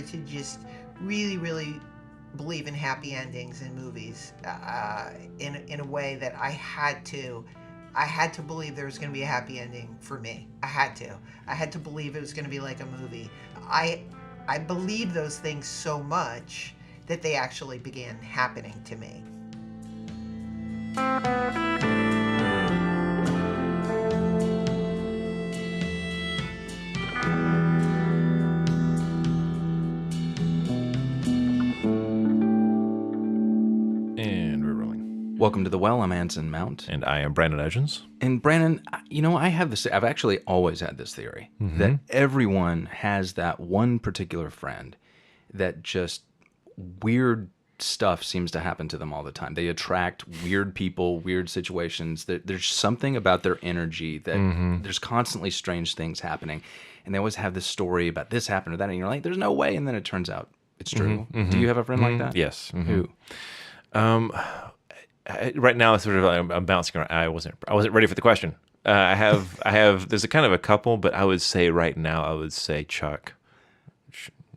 started to just really, really believe in happy endings in movies in a way that I had to. I had to believe there was going to be a happy ending for me. I had to. I had to believe it was going to be like a movie. I believe those things so much that they actually began happening to me. Welcome to The Well. I'm Anson Mount. And I am Brandon Edgens. And Brandon, I have this, I've actually always had this theory that everyone has that one particular friend that just weird stuff seems to happen to them all the time. They attract weird people, weird situations. There's something about their energy that there's constantly strange things happening. And they always have this story about this happened or that. And you're like, there's no way. And then it turns out it's true. Do you have a friend like that? Yes. Who? Right now, it's sort of I'm bouncing around. I wasn't ready for the question. I have. There's a kind of a couple, but I would say right now, I would say Chuck.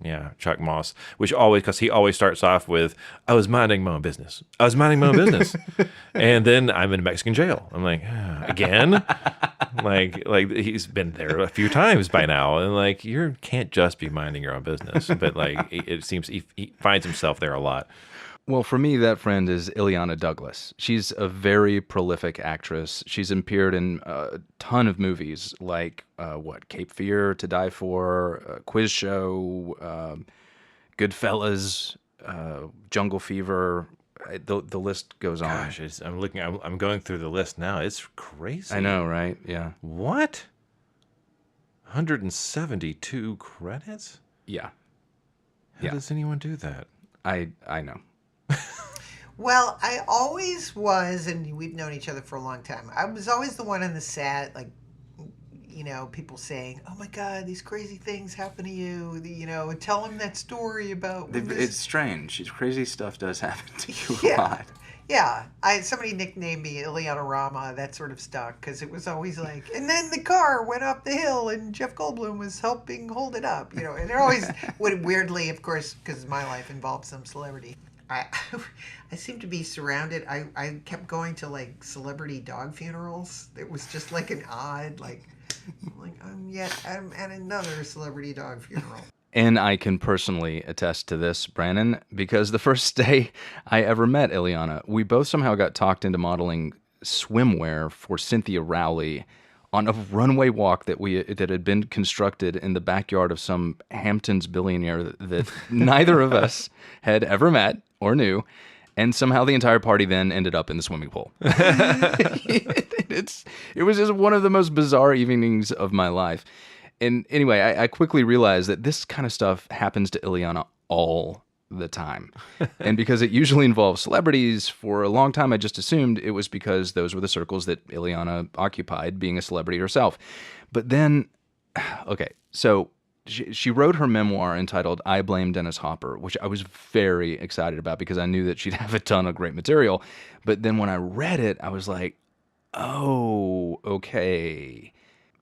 Yeah, Chuck Moss, because he always starts off with, "I was minding my own business. I was minding my own business," and then I'm in Mexican jail. I'm like, again, like he's been there a few times by now, and like you can't just be minding your own business. But like it seems he finds himself there a lot. Well, for me, that friend is Illeana Douglas. She's a very prolific actress. She's appeared in a ton of movies like, Cape Fear, To Die For, Quiz Show, Goodfellas, Jungle Fever. The list goes on. Gosh, I'm going through the list now. It's crazy. I know, right? Yeah. What? 172 credits? Yeah. How does anyone do that? I know. Well, I always was, and we've known each other for a long time. I was always the one on the set, like, people saying, "Oh my God, these crazy things happen to you." Tell them that story about. It's strange. Crazy stuff does happen to you a lot. Yeah, somebody nicknamed me Illeana Rama. That sort of stuck because it was always like, and then the car went up the hill and Jeff Goldblum was helping hold it up. And it always would weirdly, of course, because my life involved some celebrity. I seem to be surrounded. I kept going to like celebrity dog funerals. It was just like an odd I'm at another celebrity dog funeral. And I can personally attest to this, Brandon, because the first day I ever met Illeana, we both somehow got talked into modeling swimwear for Cynthia Rowley on a runway walk that had been constructed in the backyard of some Hamptons billionaire that neither of us had ever met or knew. And somehow the entire party then ended up in the swimming pool. It was just one of the most bizarre evenings of my life. And anyway, I quickly realized that this kind of stuff happens to Illeana all the time. And because it usually involves celebrities, for a long time I just assumed it was because those were the circles that Illeana occupied, being a celebrity herself. But then, okay, so she wrote her memoir entitled I Blame Dennis Hopper, which I was very excited about because I knew that she'd have a ton of great material. But then when I read it, I was like, oh, okay.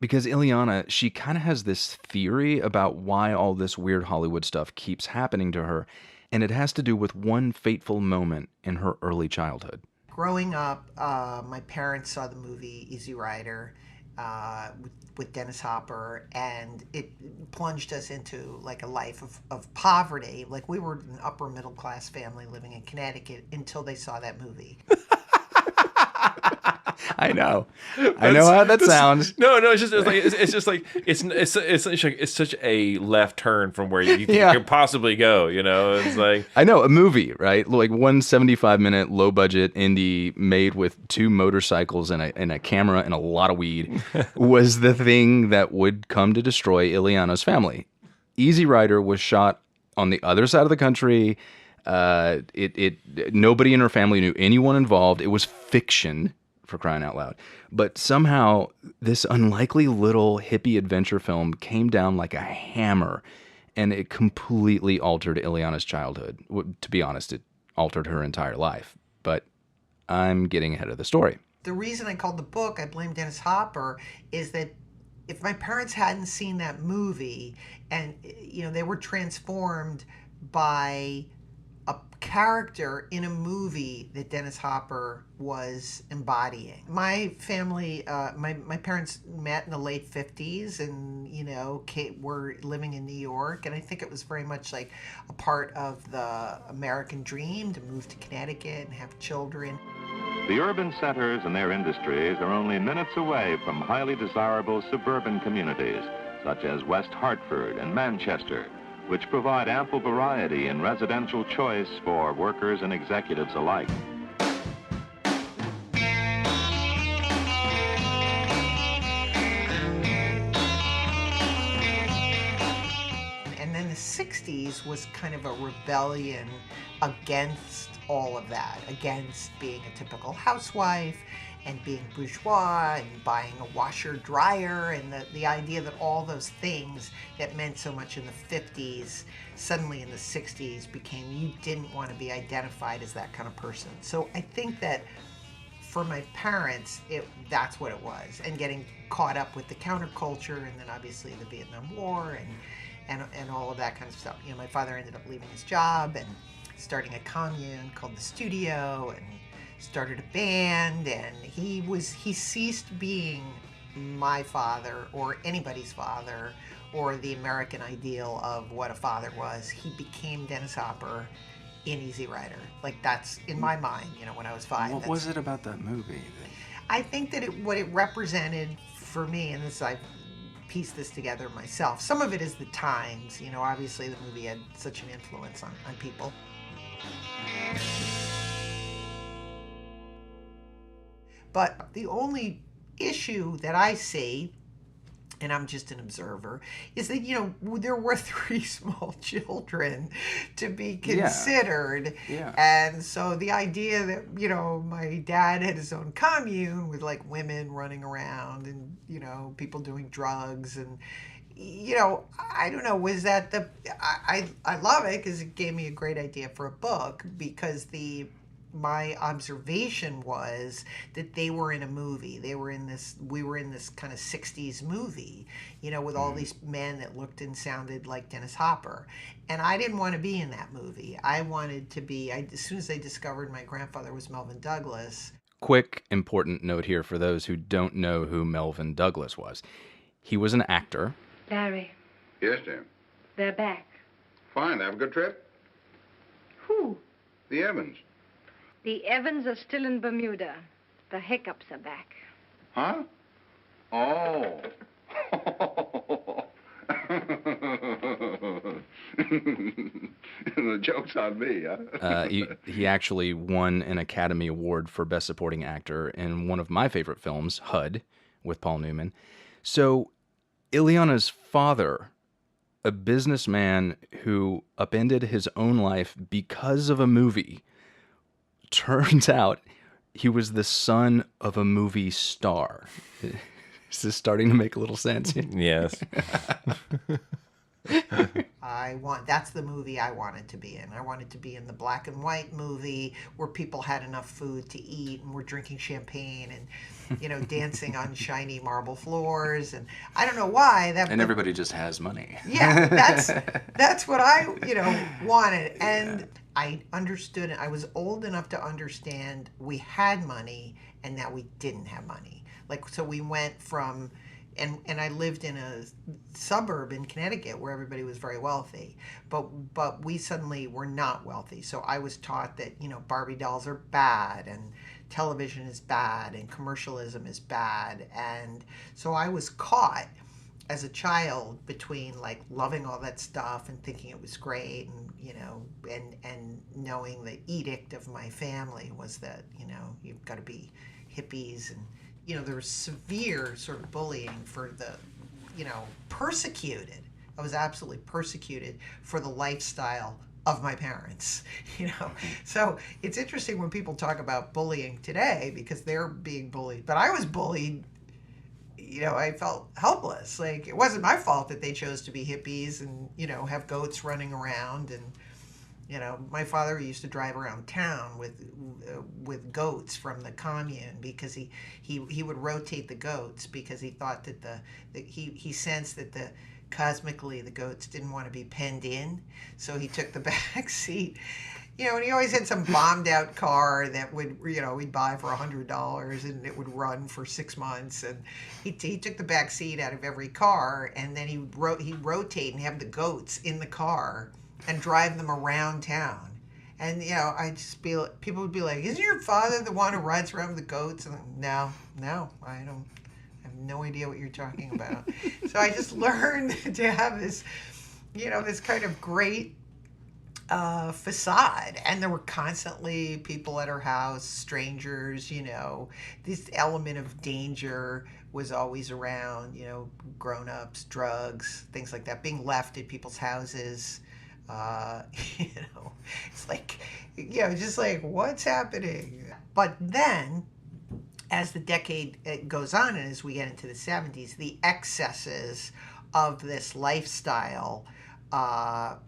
Because Illeana, she kind of has this theory about why all this weird Hollywood stuff keeps happening to her, and it has to do with one fateful moment in her early childhood. Growing up, my parents saw the movie Easy Rider with Dennis Hopper, and it plunged us into like a life of poverty. Like we were an upper middle class family living in Connecticut until they saw that movie. I know how that sounds. No, it's such a left turn from where you can possibly go. It's like I know a movie, right? Like 175-minute low budget indie made with 2 motorcycles and a camera and a lot of weed was the thing that would come to destroy Illeana's family. Easy Rider was shot on the other side of the country. Nobody in her family knew anyone involved. It was fiction, for crying out loud. But somehow this unlikely little hippie adventure film came down like a hammer, and it completely altered Illeana's childhood. To be honest, it altered her entire life. But I'm getting ahead of the story. The reason I called the book I Blame Dennis Hopper is that if my parents hadn't seen that movie, and they were transformed by a character in a movie that Dennis Hopper was embodying. My family, my parents met in the late 50s, and were living in New York, and I think it was very much like a part of the American dream to move to Connecticut and have children. The urban centers and their industries are only minutes away from highly desirable suburban communities, such as West Hartford and Manchester, which provide ample variety in residential choice for workers and executives alike. And then the 60s was kind of a rebellion against all of that, against being a typical housewife and being bourgeois and buying a washer dryer, and the idea that all those things that meant so much in the 50s suddenly in the 60s became, you didn't want to be identified as that kind of person. So I think that for my parents, that's what it was, and getting caught up with the counterculture, and then obviously the Vietnam War and all of that kind of stuff. My father ended up leaving his job and starting a commune called the Studio, and started a band, and he ceased being my father or anybody's father or the American ideal of what a father was. He became Dennis Hopper in Easy Rider. Like, that's in my mind, when I was 5. What was it about that movie? I think that what it represented for me, and I've pieced this together myself. Some of it is the times, obviously the movie had such an influence on people. But the only issue that I see, and I'm just an observer, is that, there were 3 small children to be considered. Yeah. And so the idea that, my dad had his own commune with like women running around and, people doing drugs and, I don't know, was that I love it because it gave me a great idea for a book, because my observation was that they were in a movie. We were in this kind of 60s movie, with all these men that looked and sounded like Dennis Hopper. And I didn't want to be in that movie. I wanted to be, as soon as I discovered my grandfather was Melvin Douglas. Quick, important note here for those who don't know who Melvin Douglas was. He was an actor. Larry, Yes, Jim. they're back. Fine. Have a good trip? Who? The Evans. The Evans are still in Bermuda. The Hiccups are back. Huh? Oh. The joke's on me, huh? He actually won an Academy Award for Best Supporting Actor in one of my favorite films, HUD, with Paul Newman. So Illeana's father, a businessman who upended his own life because of a movie, turns out he was the son of a movie star. Is this starting to make a little sense? Yes. That's the movie I wanted to be in. I wanted to be in the black and white movie where people had enough food to eat and were drinking champagne and, dancing on shiny marble floors. And I don't know why and everybody just has money. Yeah, that's what I, wanted. And I understood it. I was old enough to understand we had money and that we didn't have money. Like, so we went from, and I lived in a suburb in Connecticut where everybody was very wealthy, but we suddenly were not wealthy. So I was taught that, Barbie dolls are bad and television is bad and commercialism is bad. And so I was caught as a child between like loving all that stuff and thinking it was great, and and knowing the edict of my family was that you've got to be hippies, and there was severe sort of bullying for the persecuted. I was absolutely persecuted for the lifestyle of my parents. So it's interesting when people talk about bullying today because they're being bullied, but I was bullied. I felt helpless. Like, it wasn't my fault that they chose to be hippies and, have goats running around and, You know, my father used to drive around town with goats from the commune because he would rotate the goats because he thought that he sensed that cosmically the goats didn't want to be penned in, so he took the back seat. You know, and he always had some bombed out car that would, you know, we'd buy for $100 and it would run for 6 months. And he took the back seat out of every car, and then he'd rotate and have the goats in the car and drive them around town. And, you know, people would be like, isn't your father the one who rides around with the goats? And no, I don't. I have no idea what you're talking about. So I just learned to have this, you know, this kind of great facade, and there were constantly people at her house, strangers, you know, this element of danger was always around, you know, grown-ups, drugs, things like that, being left at people's houses. You know, it's like, you know, just like, what's happening? But then as the decade goes on and as we get into the 70s, the excesses of this lifestyle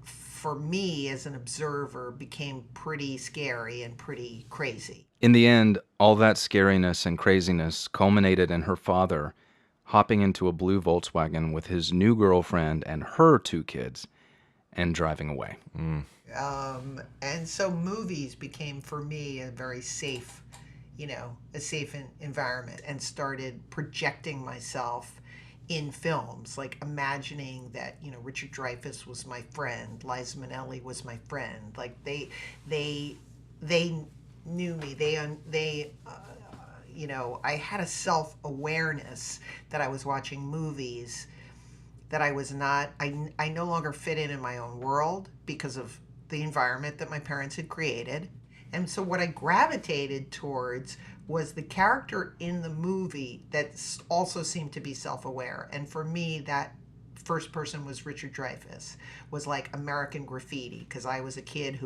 for me as an observer became pretty scary and pretty crazy. In the end, all that scariness and craziness culminated in her father hopping into a blue Volkswagen with his new girlfriend and her 2 kids and driving away. And so movies became for me a very safe, you know, a safe environment, and started projecting myself in films, like imagining that, you know, Richard Dreyfuss was my friend, Liza Minnelli was my friend. Like they knew me. You know, I had a self-awareness that I was watching movies that I was not. I no longer fit in my own world because of the environment that my parents had created. And so what I gravitated towards was the character in the movie that also seemed to be self-aware. And for me, that first person was Richard Dreyfuss, was like American Graffiti, because I was a kid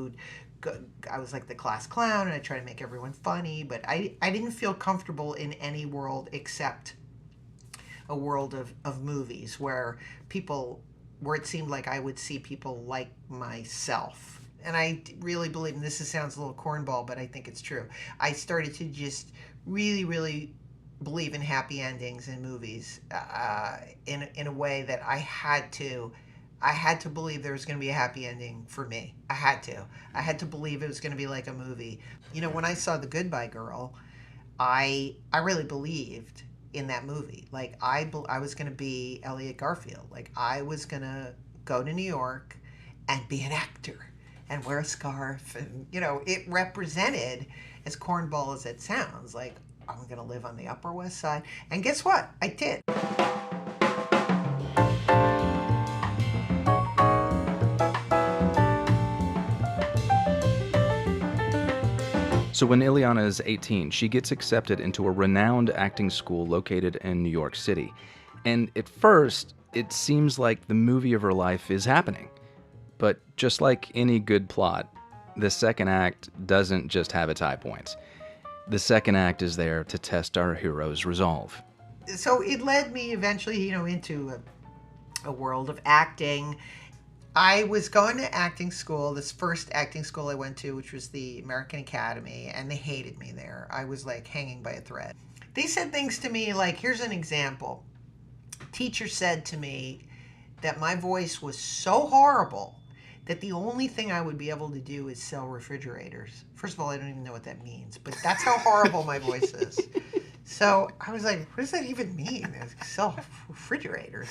I was like the class clown, and I tried to make everyone funny, but I didn't feel comfortable in any world except a world of movies where it seemed like I would see people like myself. And I really believe, and sounds a little cornball, but I think it's true. I started to just really, really believe in happy endings in movies in a way that I had to believe there was going to be a happy ending for me. I had to believe it was going to be like a movie. You know, when I saw The Goodbye Girl, I really believed in that movie. Like I was going to be Elliot Garfield. Like I was going to go to New York and be an actor and wear a scarf, and, you know, it represented, as cornball as it sounds, like I'm going to live on the Upper West Side. And guess what? I did. So when Illeana is 18, she gets accepted into a renowned acting school located in New York City. And at first, it seems like the movie of her life is happening. But just like any good plot, the second act doesn't just have its high points. The second act is there to test our hero's resolve. So it led me eventually, you know, into a world of acting. I was going to acting school, this first acting school I went to, which was the American Academy, and they hated me there. I was like hanging by a thread. They said things to me like, here's an example. Teacher said to me that my voice was so horrible that the only thing I would be able to do is sell refrigerators. First of all, I don't even know what that means, but that's how horrible my voice is. So I was like, what does that even mean? Sell refrigerators.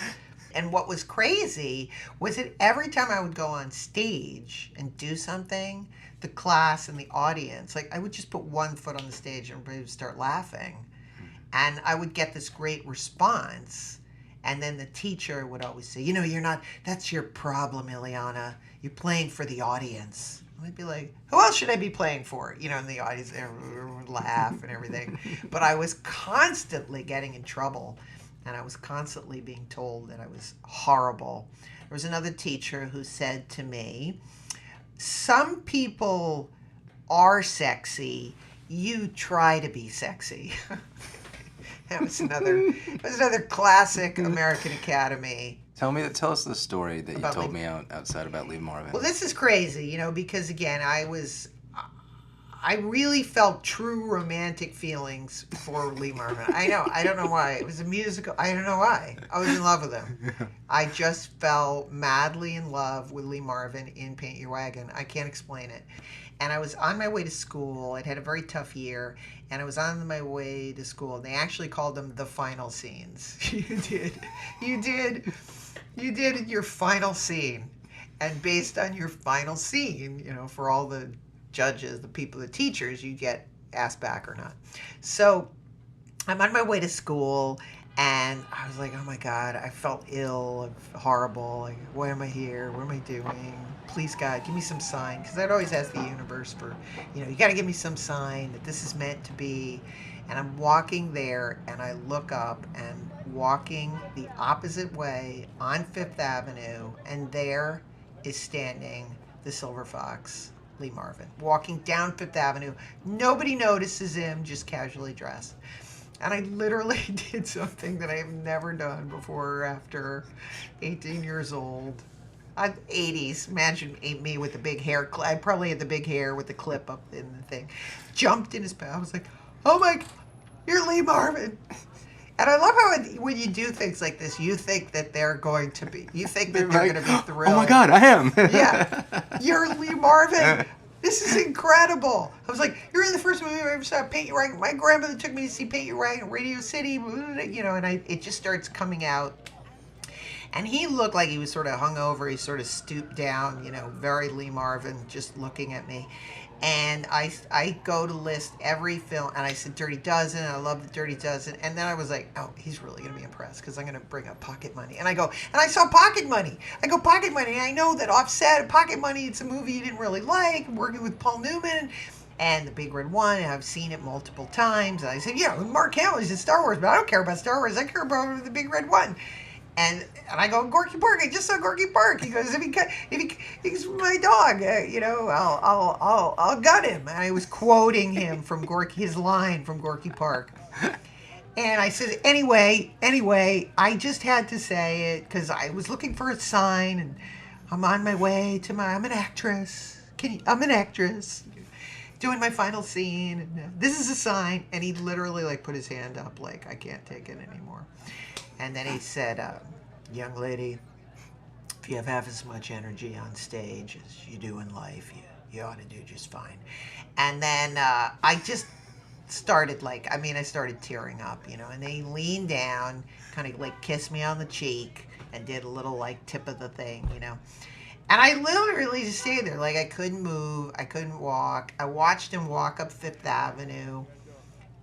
And what was crazy was that every time I would go on stage and do something, the class and the audience, like I would just put one foot on the stage and everybody would start laughing. And I would get this great response. And then the teacher would always say, you know, that's your problem, Illeana. You're playing for the audience. And I'd be like, who else should I be playing for? You know, and the audience would laugh and everything. But I was constantly getting in trouble. And I was constantly being told that I was horrible. There was another teacher who said to me, some people are sexy. You try to be sexy. That was another classic American Academy Tell us the story that you About told Lee- me outside about Lee Marvin. Well, this is crazy, because again, I really felt true romantic feelings for Lee Marvin. I know. I don't know why. It was a musical. I don't know why. I was in love with him. I just fell madly in love with Lee Marvin in Paint Your Wagon. I can't explain it. And I was on my way to school. I'd had a very tough year. And I was on my way to school. And they actually called them the final scenes. You did your final scene. And based on your final scene, for all the judges, the people, the teachers, you get asked back or not. So I'm on my way to school, and I was like, oh my God, I felt ill, horrible. Like, why am I here? What am I doing? Please, God, give me some sign. Because I'd always ask the universe for, you got to give me some sign that this is meant to be. And I'm walking there, and I look up, and walking the opposite way on Fifth Avenue, and there is standing the Silver Fox, Lee Marvin, walking down Fifth Avenue. Nobody notices him, just casually dressed. And I literally did something that I have never done before or after 18 years old. I'm 80s. Imagine me with the big hair. I probably had the big hair with the clip up in the thing. Jumped in his bed. I was like, oh my God, you're Lee Marvin. And I love how when you do things like this, you think that they're going to be, you think that they're going to be thrilled. Oh my God, I am. Yeah. You're Lee Marvin. This is incredible. I was like, you're in the first movie I ever saw, Paint Your Wagon. My grandmother took me to see Paint Your Wagon, Radio City, and it just starts coming out. And he looked like he was sort of hungover. He sort of stooped down, very Lee Marvin, just looking at me. And I go to list every film, and I said Dirty Dozen, and I love the Dirty Dozen. And then I was like, oh, he's really going to be impressed because I'm going to bring up Pocket Money. And I go, and I saw Pocket Money. Pocket Money, and I know that Offset, Pocket Money, it's a movie you didn't really like, working with Paul Newman. And The Big Red One, and I've seen it multiple times. And I said, yeah, Mark Hamill's in Star Wars, but I don't care about Star Wars. I care about The Big Red One. And I go, Gorky Park. I just saw Gorky Park. He goes, he's my dog, I'll gut him. And I was quoting him from his line from Gorky Park. And I said, anyway, I just had to say it because I was looking for a sign, and I'm on my way to I'm an actress. I'm an actress. Doing my final scene. And, this is a sign. And he literally put his hand up like, I can't take it anymore. And then he said, young lady, if you have half as much energy on stage as you do in life, you ought to do just fine. And then I just started I started tearing up, and then he leaned down, kind of kissed me on the cheek and did a little tip of the thing, And I literally just stayed there. I couldn't move. I couldn't walk. I watched him walk up Fifth Avenue,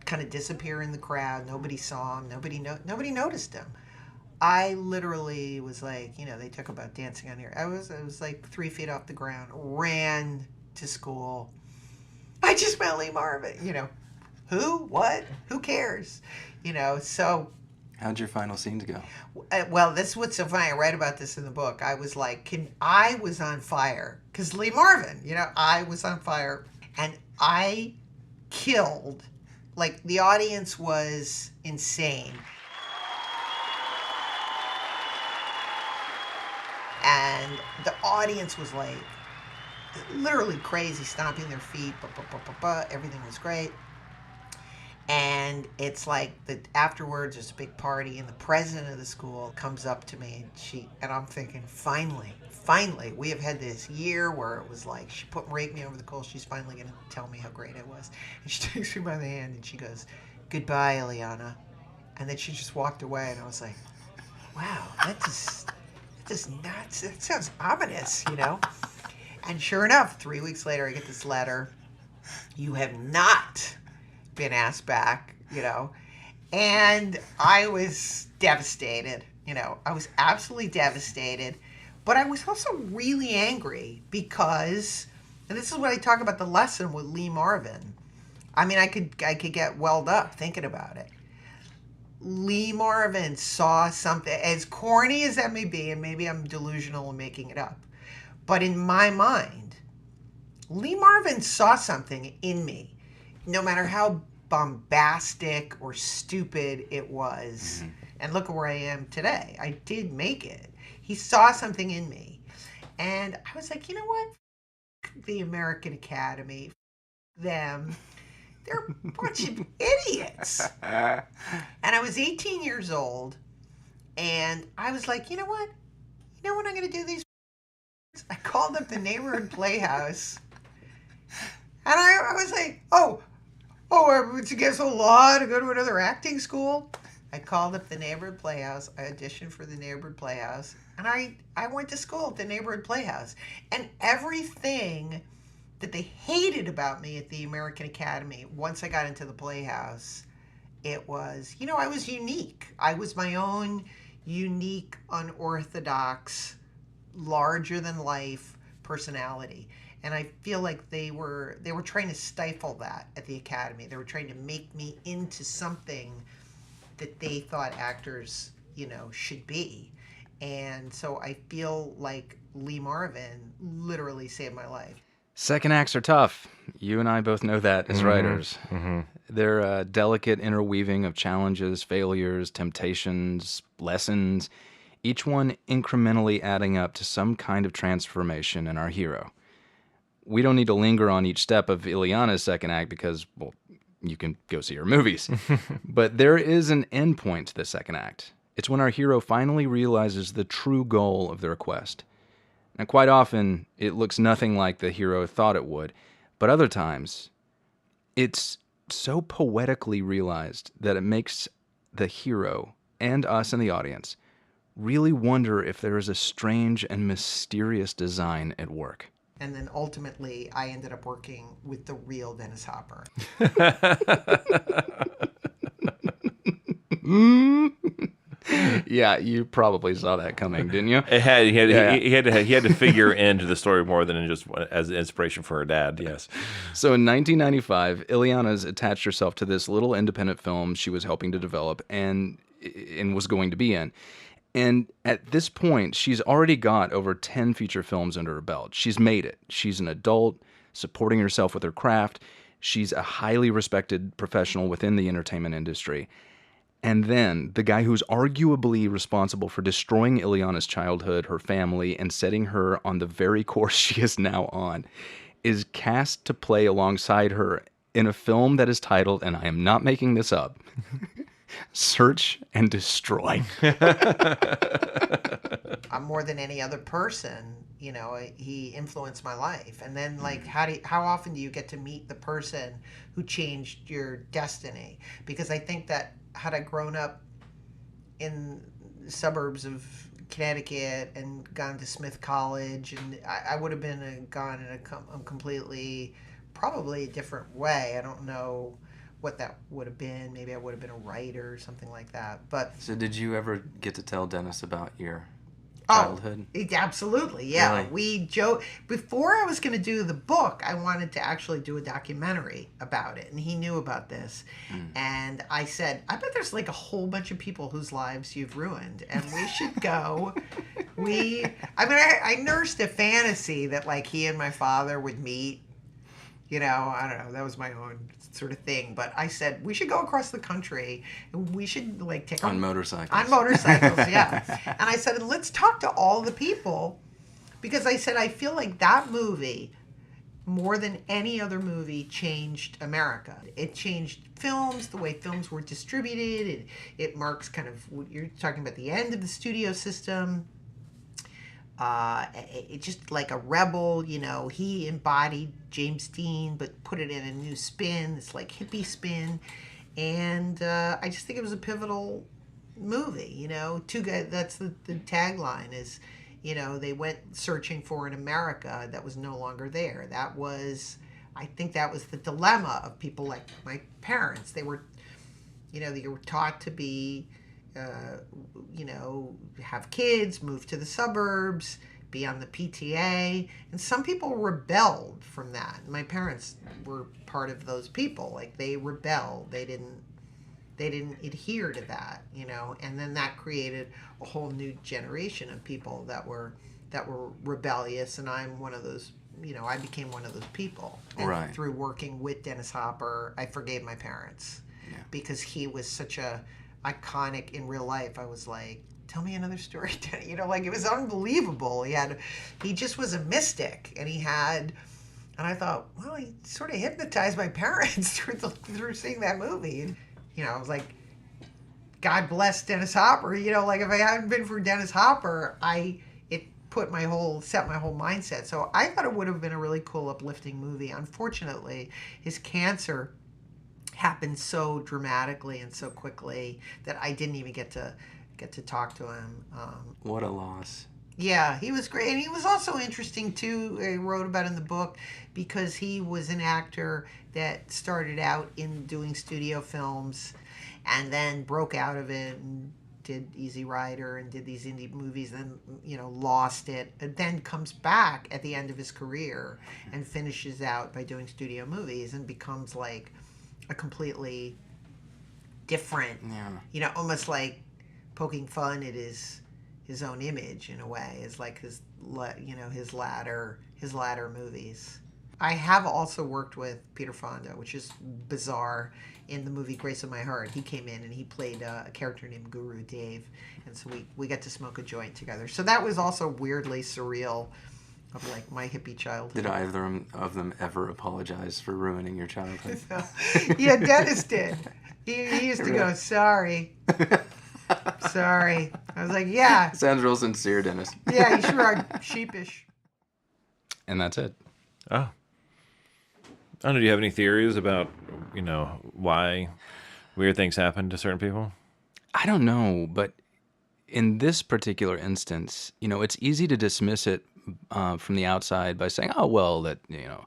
kind of disappear in the crowd. Nobody saw him. Nobody noticed him. I literally was they talk about dancing on here. I was 3 feet off the ground, ran to school. I just met Lee Marvin, Who? What? Who cares? So. How'd your final scenes go? Well, this is what's so funny. I write about this in the book. I was I was on fire. Because Lee Marvin, I was on fire. And I killed. The audience was insane. And the audience was literally crazy, stomping their feet. Everything was great. And it's afterwards there's a big party, and the president of the school comes up to me, and I'm thinking, finally, we have had this year where it was she raked me over the coals. She's finally going to tell me how great I was. And she takes me by the hand and she goes, goodbye, Illeana. And then she just walked away, and I was like, wow, that sounds ominous, And sure enough, 3 weeks later, I get this letter. You have not been asked back, and I was devastated, I was absolutely devastated, but I was also really angry because, and this is what I talk about the lesson with Lee Marvin. I could get welled up thinking about it. Lee Marvin saw something, as corny as that may be, and maybe I'm delusional and making it up, but in my mind, Lee Marvin saw something in me. No matter how bombastic or stupid it was. Mm-hmm. And look at where I am today. I did make it. he saw something in me. And I was like, you know what? The American Academy, them, they're a bunch of idiots. And I was 18 years old, and I was like, you know what? You know what I'm going to do these? I called up the neighborhood playhouse, and I was like, I went to get a law to go to another acting school. I called up the neighborhood playhouse. I auditioned for the neighborhood playhouse, and I went to school at the neighborhood playhouse. And everything that they hated about me at the American Academy, once I got into the playhouse, it was, I was unique. I was my own unique, unorthodox, larger than life personality. And I feel like they were trying to stifle that at the Academy. They were trying to make me into something that they thought actors, should be. And so I feel like Lee Marvin literally saved my life. Second acts are tough. You and I both know that as writers. Mm-hmm. They're a delicate interweaving of challenges, failures, temptations, lessons, each one incrementally adding up to some kind of transformation in our hero. We don't need to linger on each step of Illeana's second act because, well, you can go see her movies. But there is an end point to the second act. It's when our hero finally realizes the true goal of their quest. Now, quite often, it looks nothing like the hero thought it would, but other times, it's so poetically realized that it makes the hero and us in the audience really wonder if there is a strange and mysterious design at work. And then ultimately, I ended up working with the real Dennis Hopper. Yeah, you probably saw that coming, didn't you? He had to figure into the story more than just as inspiration for her dad. Yes. So in 1995, Illeana's attached herself to this little independent film she was helping to develop and was going to be in. And at this point, she's already got over 10 feature films under her belt. She's made it. She's an adult, supporting herself with her craft. She's a highly respected professional within the entertainment industry. And then the guy who's arguably responsible for destroying Illeana's childhood, her family, and setting her on the very course she is now on, is cast to play alongside her in a film that is titled, and I am not making this up, Search and Destroy. More than any other person, he influenced my life. And then, how often do you get to meet the person who changed your destiny? Because I think that had I grown up in the suburbs of Connecticut and gone to Smith College, and I would have been gone in a completely, probably different way. I don't know what that would have been. Maybe I would have been a writer or something like that. But so did you ever get to tell Dennis about your childhood? Absolutely, yeah. Really? Before I was going to do the book, I wanted to actually do a documentary about it, and he knew about this. And I said, I bet there's a whole bunch of people whose lives you've ruined, and we should go. I nursed a fantasy that he and my father would meet. I don't know, that was my own sort of thing. But I said, we should go across the country and we should take on motorcycles. On motorcycles, yeah. And I said, let's talk to all the people, because I said, I feel like that movie, more than any other movie, changed America. It changed films, the way films were distributed. It marks kind of, you're talking about the end of the studio system. It just like a rebel, he embodied James Dean, but put it in a new spin, this hippie spin. And I just think it was a pivotal movie, Two guys, that's the tagline is, they went searching for an America that was no longer there. I think that was the dilemma of people like my parents. They were, they were taught to be, have kids, move to the suburbs, be on the PTA. And some people rebelled from that. My parents were part of those people. They rebelled. They didn't adhere to that, and then that created a whole new generation of people that were rebellious. And I'm one of those, I became one of those people. And right. Through working with Dennis Hopper, I forgave my parents because he was such a iconic in real life. I was like, tell me another story. You know, like it was unbelievable. He just was a mystic, and and I thought, well, he sort of hypnotized my parents through seeing that movie. And, you know, I was like, God bless Dennis Hopper. You know, like if I hadn't been for Dennis Hopper, it set my whole mindset. So I thought it would have been a really cool, uplifting movie. Unfortunately, his cancer happened so dramatically and so quickly that I didn't even get to talk to him. What a loss. Yeah, he was great. And he was also interesting, too, I wrote about in the book, because he was an actor that started out in doing studio films and then broke out of it and did Easy Rider and did these indie movies, and you know, lost it, and then comes back at the end of his career and finishes out by doing studio movies and becomes like a completely different, you know, almost like poking fun at his own image in a way, is like his latter movies. I have also worked with Peter Fonda, which is bizarre. In the movie Grace of My Heart, he came in and he played a character named Guru Dave, and so we got to smoke a joint together. So that was also weirdly surreal, of like my hippie childhood. Did either of them ever apologize for ruining your childhood? Yeah, Dennis did. He used to go, sorry. Sorry. I was like, yeah. Sounds real sincere, Dennis. Yeah, you sure are sheepish. And that's it. Oh. I don't know, do you have any theories about, you know, why weird things happen to certain people? I don't know, but in this particular instance, you know, it's easy to dismiss it from the outside by saying, oh, well, that, you know,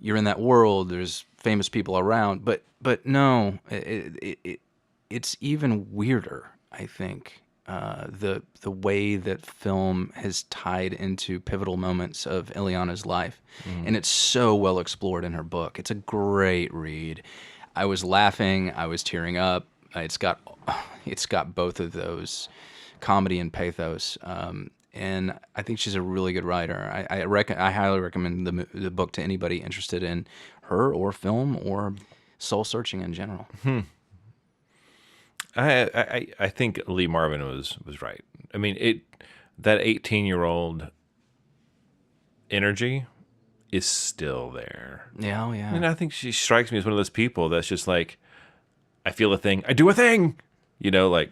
you're in that world, there's famous people around. But no, it's even weirder, I think, the way that film has tied into pivotal moments of Illeana's life. And it's so well explored in her book. It's a great read. I was laughing, I was tearing up. It's got both of those, comedy and pathos. And I think she's a really good writer. I highly recommend the book to anybody interested in her or film or soul searching in general. I think Lee Marvin was right. I mean, that 18-year-old energy is still there. Yeah, oh yeah. And I think she strikes me as one of those people that's just like, I feel a thing, I do a thing, you know, like,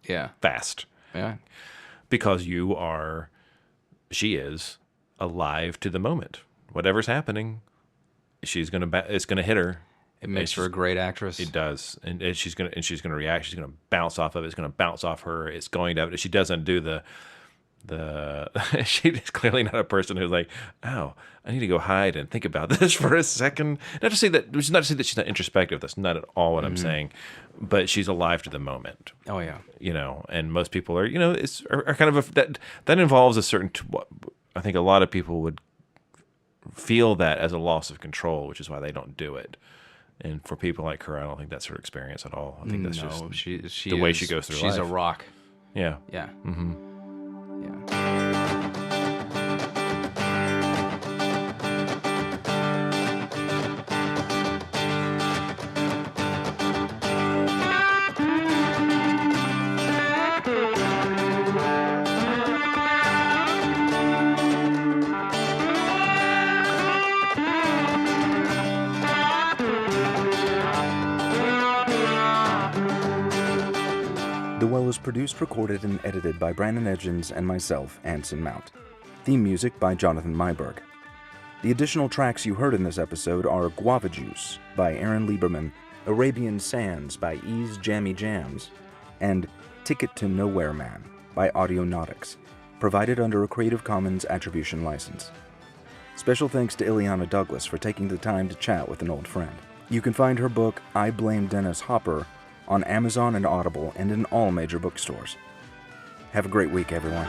yeah, fast. Yeah. Because she is alive to the moment. Whatever's happening, it's gonna hit her. It makes her a great actress. It does, and she's gonna react. She's gonna bounce off of it. It's gonna bounce off her. It's going to. She doesn't do the. She's clearly not a person who's like, oh, I need to go hide and think about this for a second. Not to say that she's not introspective. That's not at all what I'm saying. But she's alive to the moment. Oh yeah. You know, and most people are. You know, are kind of that involves a certain. I think a lot of people would feel that as a loss of control, which is why they don't do it. And for people like her, I don't think that's her experience at all. I think that's just the way she goes through life. She's a rock. Yeah. Yeah. Mm-hmm. Yeah. The Well was produced, recorded, and edited by Brandon Edgens and myself, Anson Mount. Theme music by Jonathan Myberg. The additional tracks you heard in this episode are Guava Juice by Aaron Lieberman, Arabian Sands by Ease Jammy Jams, and Ticket to Nowhere Man by Audionautics, provided under a Creative Commons Attribution License. Special thanks to Illeana Douglas for taking the time to chat with an old friend. You can find her book, I Blame Dennis Hopper, on Amazon and Audible and in all major bookstores. Have a great week, everyone.